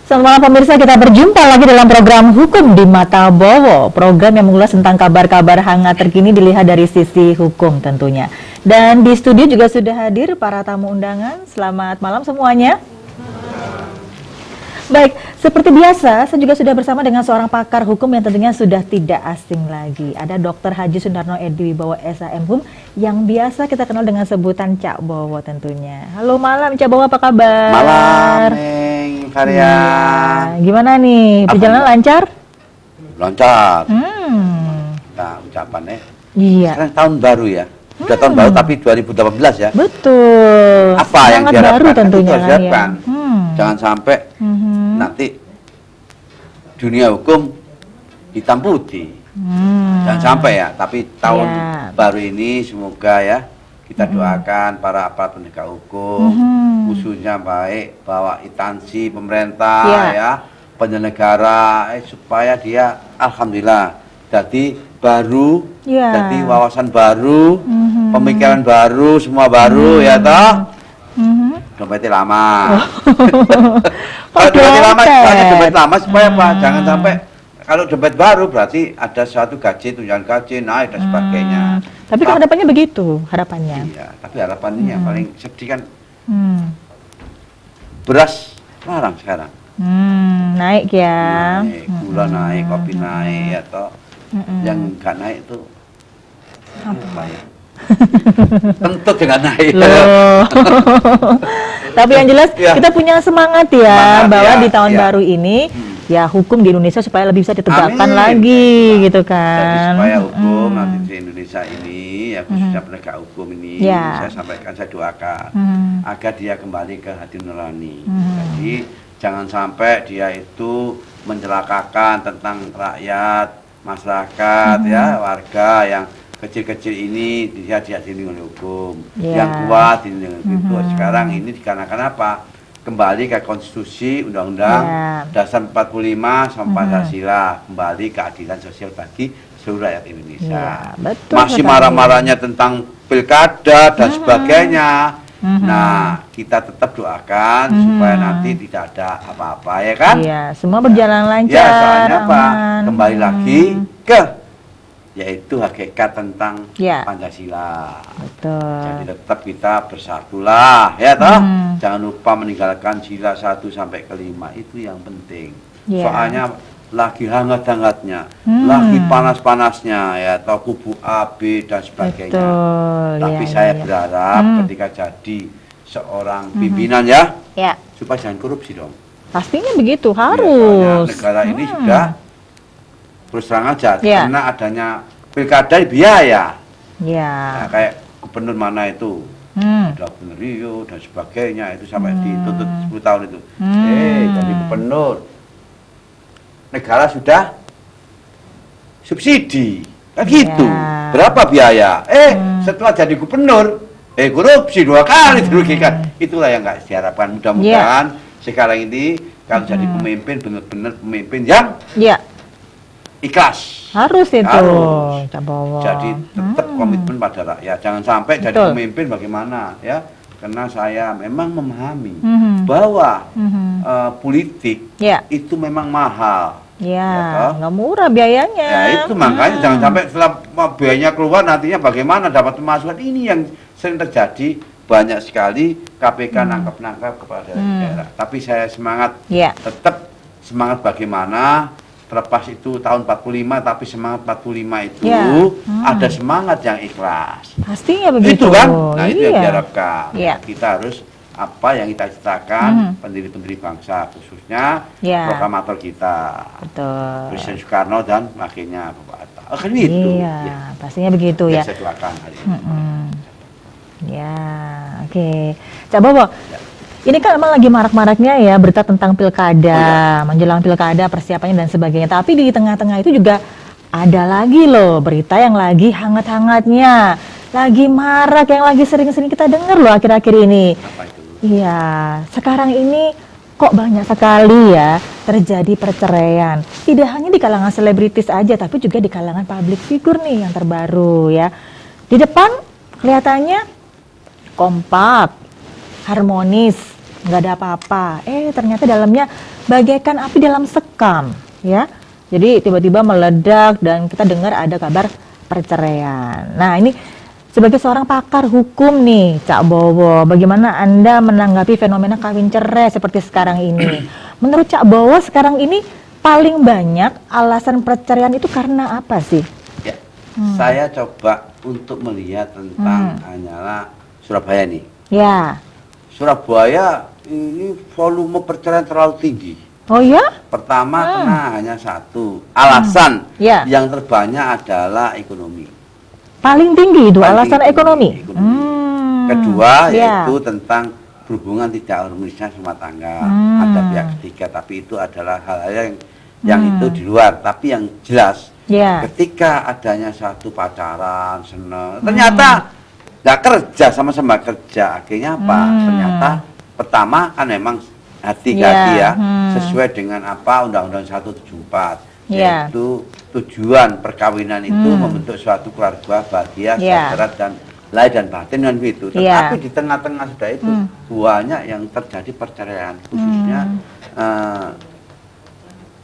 Selamat malam pemirsa, kita berjumpa lagi dalam program Hukum di Mata Bowo. Program yang mengulas tentang kabar-kabar hangat terkini dilihat dari sisi hukum tentunya. Dan di studio juga sudah hadir para tamu undangan. Selamat malam semuanya. Baik, seperti biasa, saya juga sudah bersama dengan seorang pakar hukum yang tentunya sudah tidak asing lagi. Ada Dr. Haji Sundarno Edi Wibowo SHM yang biasa kita kenal dengan sebutan Cak Bowo tentunya. Halo malam Cak Bowo, apa kabar? Malam, Neng Karya. Ya, gimana nih, perjalanan lancar? Lancar. Nah, ucapannya. Iya. Sekarang tahun baru ya. Sudah tahun baru tapi 2018 ya. Betul. Apa yang Sangat diharapkan? baru tentunya Itu kan ya. Jangan sampai nanti dunia hukum hitam putih. Jangan sampai ya. Tapi tahun baru ini semoga ya kita doakan para aparat penegak hukum, khususnya baik bahwa instansi pemerintah ya, penyelenggara supaya dia alhamdulillah jadi baru, jadi wawasan baru, pemikiran baru, semua baru ya toh. Dompetnya lama. Kalau dompet lama, dompet lama supaya apa? Jangan sampai kalau dompet baru berarti ada suatu gaji, tunjangan gaji, naik dan sebagainya. Tapi kan harapannya begitu, harapannya. Iya, tapi harapannya yang paling sedih kan beras larang sekarang. Naik ya. Naik, gula naik, kopi naik, atau yang nggak naik itu apa ya? Tentu dengan naik. Tapi yang jelas kita punya semangat ya, bahwa di tahun baru ini ya hukum di Indonesia supaya lebih bisa ditegakkan lagi gitu kan. Jadi supaya hukum nanti di Indonesia ini ya khususnya penegak hukum ini saya sampaikan, saya doakan agar dia kembali ke hati nurani. Jadi jangan sampai dia itu mencelakakan tentang rakyat, masyarakat ya, warga yang kecil-kecil ini dia diadili oleh hukum, yang kuat ini itu. Sekarang ini dikarenakan apa? Kembali ke konstitusi, undang-undang dasar 45 sama Pancasila, kembali keadilan sosial bagi seluruh rakyat Indonesia. Masih marah-marahnya tentang pilkada dan sebagainya. Nah, kita tetap doakan supaya nanti tidak ada apa-apa ya kan? Iya, semua berjalan lancar. Ya, soalnya apa? Kembali lagi ke yaitu hakikat tentang Pancasila. Betul. Jadi tetap kita bersatulah ya toh. Jangan lupa meninggalkan sila 1 sampai ke 5 itu yang penting. Soalnya lagi hangat-hangatnya, lagi panas-panasnya ya toh, kubu A, B dan sebagainya. Betul. Tapi saya berharap ketika jadi seorang pimpinan ya, supaya jangan korupsi dong. Pastinya begitu, harus. Negara ini sudah terus terang aja, karena adanya pilkada biaya. Nah, kayak gubernur mana itu, ada gubernur Rio dan sebagainya, itu sampai dituntut 10 tahun itu. Jadi gubernur, negara sudah subsidi, kan gitu. Berapa biaya? Setelah jadi gubernur, korupsi 2 kali dirugikan. Itulah yang nggak diharapkan. Mudah-mudahan sekarang ini kalau jadi pemimpin, benar-benar pemimpin yang ikhlas. Harus itu. Harus. Jadi tetap komitmen pada rakyat. Jangan sampai jadi pemimpin bagaimana ya. Karena saya memang memahami bahwa politik itu memang mahal. Ya, nggak murah biayanya. Ya itu makanya jangan sampai setelah biayanya keluar nantinya bagaimana dapat pemasukan. Ini yang sering terjadi, banyak sekali KPK nangkap-nangkap kepala daerah. Tapi saya semangat, tetap semangat bagaimana terlepas itu tahun 45, tapi semangat 45 itu ada semangat yang ikhlas. Pastinya begitu. Itu kan? Nah itu yang diharapkan. Kita harus apa yang kita ciptakan, pendiri-pendiri bangsa, khususnya proklamator kita, Presiden Soekarno dan wakilnya Bapak Hatta. Kan itu. Pastinya begitu ya. Saya doakan hari ini. Ya, oke. Cak Bowo, Ini kan memang lagi marak-maraknya ya berita tentang pilkada, Oh, menjelang pilkada, persiapannya dan sebagainya. Tapi di tengah-tengah itu juga ada lagi loh berita yang lagi hangat-hangatnya, lagi marak, yang lagi sering-sering kita dengar loh akhir-akhir ini. Apa itu? Iya, sekarang ini kok banyak sekali ya terjadi perceraian. Tidak hanya di kalangan selebritis aja, tapi juga di kalangan public figure nih yang terbaru ya. Di depan kelihatannya kompak, harmonis, nggak ada apa-apa. Ternyata dalamnya bagaikan api dalam sekam ya. Jadi tiba-tiba meledak dan kita dengar ada kabar perceraian. Nah ini sebagai seorang pakar hukum nih, Cak Bowo, bagaimana Anda menanggapi fenomena kawin cerai seperti sekarang ini? Menurut Cak Bowo sekarang ini paling banyak alasan perceraian itu karena apa sih? Ya, saya coba untuk melihat tentang Hanyalah Surabaya nih. Ya. Surabaya ini volume perceraian terlalu tinggi. Oh ya? Pertama karena hanya satu alasan Ya. yang terbanyak adalah ekonomi. Paling tinggi itu Paling alasan tinggi, ekonomi. Kedua Ya. yaitu tentang berhubungan tidak harmonisnya rumah tangga. Ada pihak ketiga, tapi itu adalah hal-hal yang itu di luar. Tapi yang jelas, Ya. ketika adanya satu pacaran, seneng, ternyata nggak kerja, sama-sama kerja. Akhirnya apa? Ternyata pertama kan memang hati ke hati ya, sesuai dengan apa Undang-Undang 174. Ya. Yaitu tujuan perkawinan itu membentuk suatu keluarga bahagia, Ya. sejahtera dan lahir dan batin kan begitu. Ya. Tetapi di tengah-tengah sudah itu banyak yang terjadi perceraian, khususnya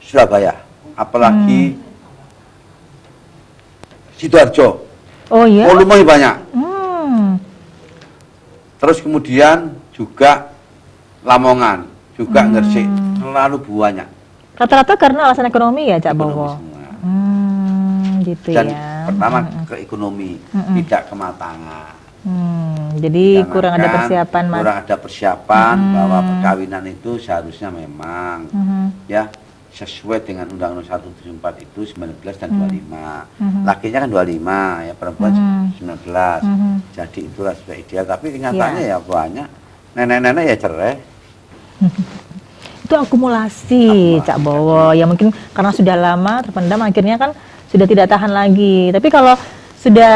Surabaya, apalagi Sidoarjo, Oh ya? volumenya banyak. Terus Terus kemudian juga Lamongan, juga Gresik, selalu banyak. rata-rata karena alasan ekonomi ya, Cak Ekonomi Bowo? semua. Gitu Dan ya. pertama ke ekonomi, tidak kematangan. Jadi kurang ada Dikarenakan persiapan, Mas. kurang ada persiapan bahwa perkawinan itu seharusnya memang ya sesuai dengan Undang-Undang 174 itu 19 dan 25. Lakinya kan 25, ya perempuan 19. Jadi itulah sudah ideal, tapi kenyataannya ya banyak nenek-nenek ya cerai. Itu akumulasi, Cak Bowo. Ya mungkin karena sudah lama terpendam akhirnya kan sudah tidak tahan lagi. Tapi kalau sudah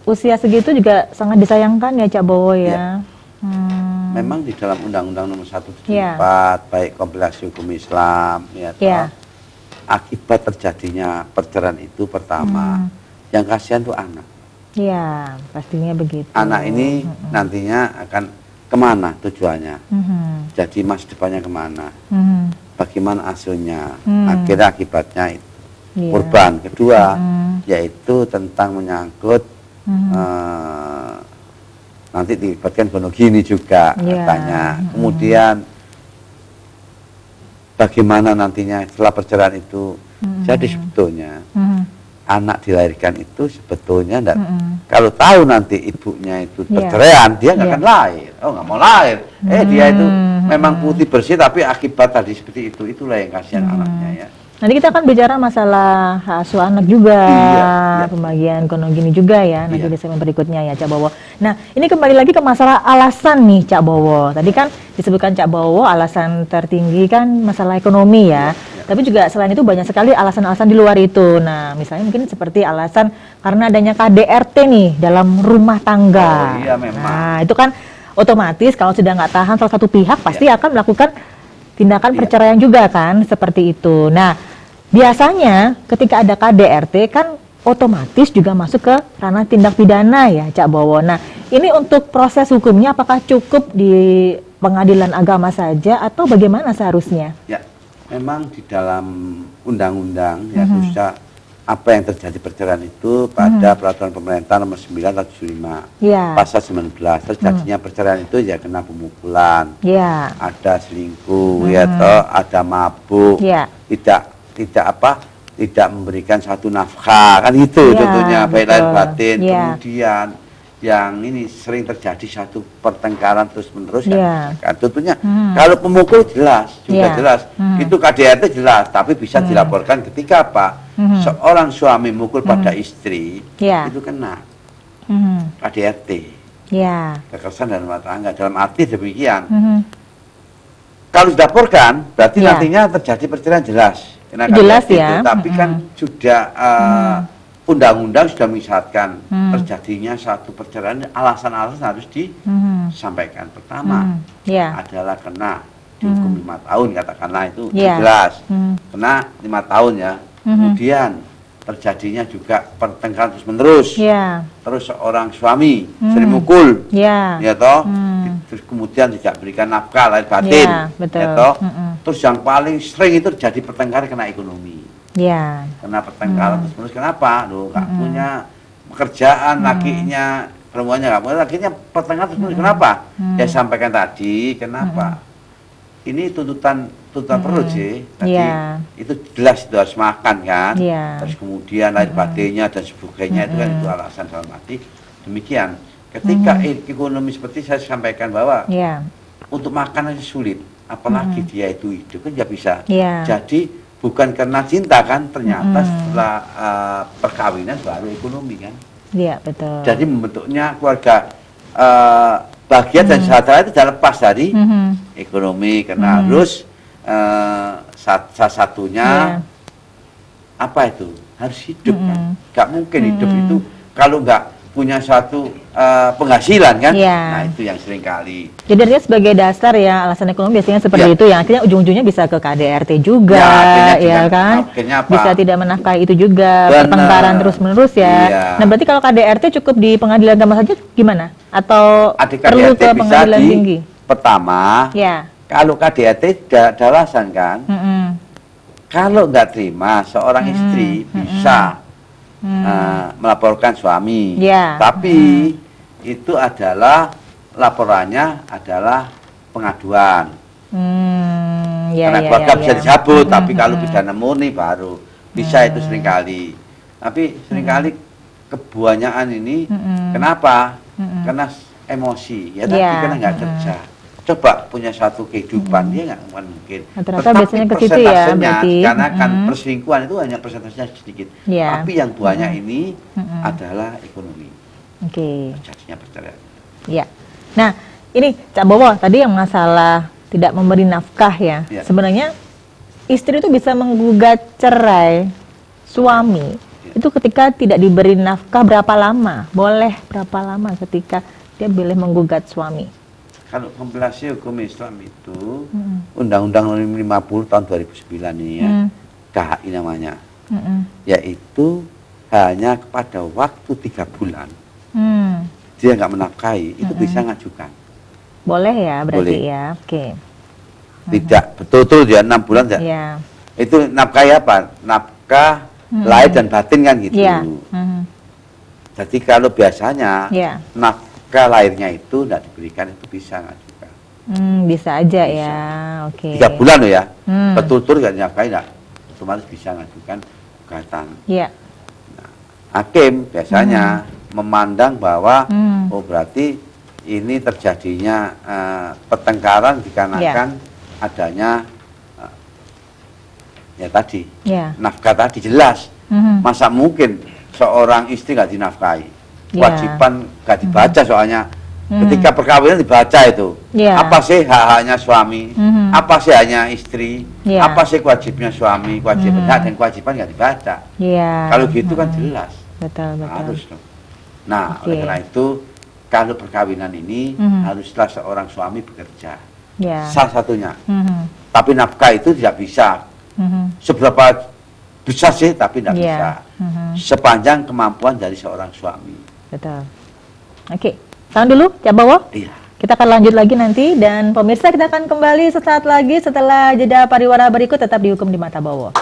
usia segitu juga sangat disayangkan ya, Cak Bowo ya. Memang di dalam Undang-Undang Nomor 174 baik kompilasi hukum Islam ya, Ya. akibat terjadinya perceraian itu pertama yang kasihan tuh anak. Ya, pastinya begitu. Anak ini nantinya akan kemana tujuannya? Jadi masa depannya kemana? Bagaimana asuhnya? Akhirnya akibatnya itu Iya. korban. Kedua yaitu tentang menyangkut nanti dilibatkan gonogini juga Iya. katanya. Kemudian bagaimana nantinya setelah perceraian itu? Jadi sebetulnya anak dilahirkan itu sebetulnya enggak, kalau tahu nanti ibunya itu perceraian, dia nggak akan lahir. Oh, nggak mau lahir. Dia itu memang putih bersih, tapi akibat tadi seperti itu, itulah yang kasihan anaknya ya. Nanti kita akan bicara masalah hak asuh anak juga, Iya. pembagian gonogini juga ya, nanti Iya. di segmen berikutnya ya, Cak Bowo. Nah, ini kembali lagi ke masalah alasan nih, Cak Bowo. Tadi kan disebutkan Cak Bowo alasan tertinggi kan masalah ekonomi ya. Tapi juga selain itu banyak sekali alasan-alasan di luar itu. Nah, misalnya mungkin seperti alasan karena adanya KDRT nih dalam rumah tangga. Oh, iya, memang. Nah, itu kan otomatis kalau sudah nggak tahan salah satu pihak pasti akan melakukan tindakan perceraian juga kan, seperti itu. Nah, biasanya ketika ada KDRT kan otomatis juga masuk ke ranah tindak pidana ya, Cak Bowo. Nah, ini untuk proses hukumnya apakah cukup di pengadilan agama saja atau bagaimana seharusnya? Ya, memang di dalam undang-undang ya khususnya apa yang terjadi perceraian itu pada peraturan pemerintah nomor 9 tahun 75 Ya. pasal 19 terjadinya perceraian itu ya kena pemukulan, Ya. ada selingkuh, ya toh, ada mabuk, Ya. tidak memberikan satu nafkah kan itu Ya, tentunya baik lahir betul. batin. Ya. Kemudian yang ini sering terjadi satu pertengkaran terus menerus Ya. kan tentunya kalau pemukul jelas juga Ya. jelas itu KDRT jelas, tapi bisa dilaporkan ketika apa seorang suami mukul pada istri Ya. itu kena Mhm. KDRT, Ya. kekerasan dalam rumah tangga, dalam arti demikian. kalau dilaporkan berarti Ya. nantinya terjadi perceraian jelas. Karena Jelas KDRT ya. itu, tapi kan sudah undang-undang sudah mengisyaratkan terjadinya satu perceraian, alasan-alasan harus disampaikan. Pertama Ya. adalah kena dihukum 5 tahun, katakanlah itu Ya. jelas. Kena 5 tahun ya. Kemudian terjadinya juga pertengkaran terus-menerus. Ya. Terus seorang suami sering mukul, Ya. ya toh. Terus kemudian tidak berikan nafkah lahir batin, Ya, betul. ya toh. Terus yang paling sering itu terjadi pertengkaran kena ekonomi. Ya. Kena pertengkaran terus kenapa? Loh, nggak punya pekerjaan, lakinya, perempuannya nggak punya, lakinya pertengkaran terus kenapa? Ya sampaikan tadi, kenapa? Ini tuntutan perut sih. Tadi Ya. itu jelas itu harus makan kan. Ya. Terus kemudian lahir batinnya dan sebagainya itu kan itu alasan dalam arti demikian. Ketika ekonomi seperti saya sampaikan bahwa Ya. untuk makan aja sulit, apalagi dia itu hidup kan nggak bisa. Ya. Jadi bukan karena cinta kan, ternyata setelah perkawinan baru ekonomi kan. Iya, betul. Jadi membentuknya keluarga bahagia dan sejahtera itu tidak lepas dari ekonomi, karena harus salah satunya apa itu harus hidup kan. Nggak mungkin hidup itu kalau nggak punya suatu penghasilan kan. Iya. Nah itu yang sering kali. Jadi artinya sebagai dasar ya alasan ekonomi biasanya seperti Ya. itu ya. Akhirnya ujung-ujungnya bisa ke KDRT juga, Ya, akhirnya ya juga- kan? akhirnya apa? Bisa tidak menafkahi itu juga, Benar. pertengkaran terus-menerus ya. Iya. Nah, berarti kalau KDRT cukup di pengadilan agama saja gimana? Atau Adik perlu KDRT ke bisa pengadilan di tinggi? pertama. Ya. Kalau KDRT ada alasan kan. Kalau nggak terima seorang istri bisa melaporkan suami. Ya. Tapi itu adalah laporannya adalah pengaduan. Ya, Karena ya, keluarga ya, bisa ya. dicabut, tapi kalau pidana murni baru bisa itu seringkali. Tapi seringkali kebanyakan ini kenapa? Karena emosi. Ya tadi Ya. karena nggak kerja. Coba punya satu kehidupan dia nggak mungkin. Rata-rata biasanya ke situ ya, persentasenya, berarti. karena kan perselingkuhan itu hanya persentasenya sedikit. Ya. Tapi yang banyak ini adalah ekonomi. Oke. Jadinya perceraian. Ya. Nah, ini Cak Bowo tadi yang masalah tidak memberi nafkah ya. Ya. Sebenarnya istri itu bisa menggugat cerai suami. Itu ketika tidak diberi nafkah berapa lama? Boleh berapa lama ketika dia boleh menggugat suami? Kalau kompilasi hukum Islam itu Undang-Undang Nomor 50 tahun 2009 ini ya, KHI namanya, yaitu hanya kepada waktu 3 bulan dia nggak menafkahi itu bisa ngajukan. Boleh ya berarti Boleh. ya. Oke. Tidak betul-betul dia 6 bulan tidak. Ya. Itu nafkahi apa? Nafkah lahir dan batin kan gitu. Ya. Jadi kalau biasanya Ya. nafkah lahirnya itu tidak diberikan itu bisa ngajukan. Bisa aja Bisa. ya. Oke. 3 bulan loh ya. Betul-betul nggak dinafkahi enggak, otomatis bisa ngajukan gugatan. Ya. Hakim biasanya memandang bahwa Hmm. oh berarti ini terjadinya pertengkaran dikarenakan adanya ya tadi Ya. nafkah tadi jelas. Masa mungkin seorang istri nggak dinafkahi? Ya. Kewajiban nggak dibaca soalnya. Ketika perkawinan dibaca itu, Ya. apa sih hak-haknya suami, apa sih hanya istri, Ya. apa sih kewajibannya suami, kewajiban hak dan kewajiban nggak dibaca. Ya. Kalau gitu kan jelas, Betul. harus dong. Nah, Oke. oleh karena itu kalau perkawinan ini haruslah seorang suami bekerja, Ya. salah satunya. Tapi nafkah itu tidak bisa. Seberapa bisa sih, tapi tidak Ya. bisa. Sepanjang kemampuan dari seorang suami. Betul. Oke. Tahan dulu, Cak Bowo. Iya. Kita akan lanjut lagi nanti dan pemirsa kita akan kembali sesaat lagi setelah jeda pariwara berikut tetap dihukum di Mata Bowo.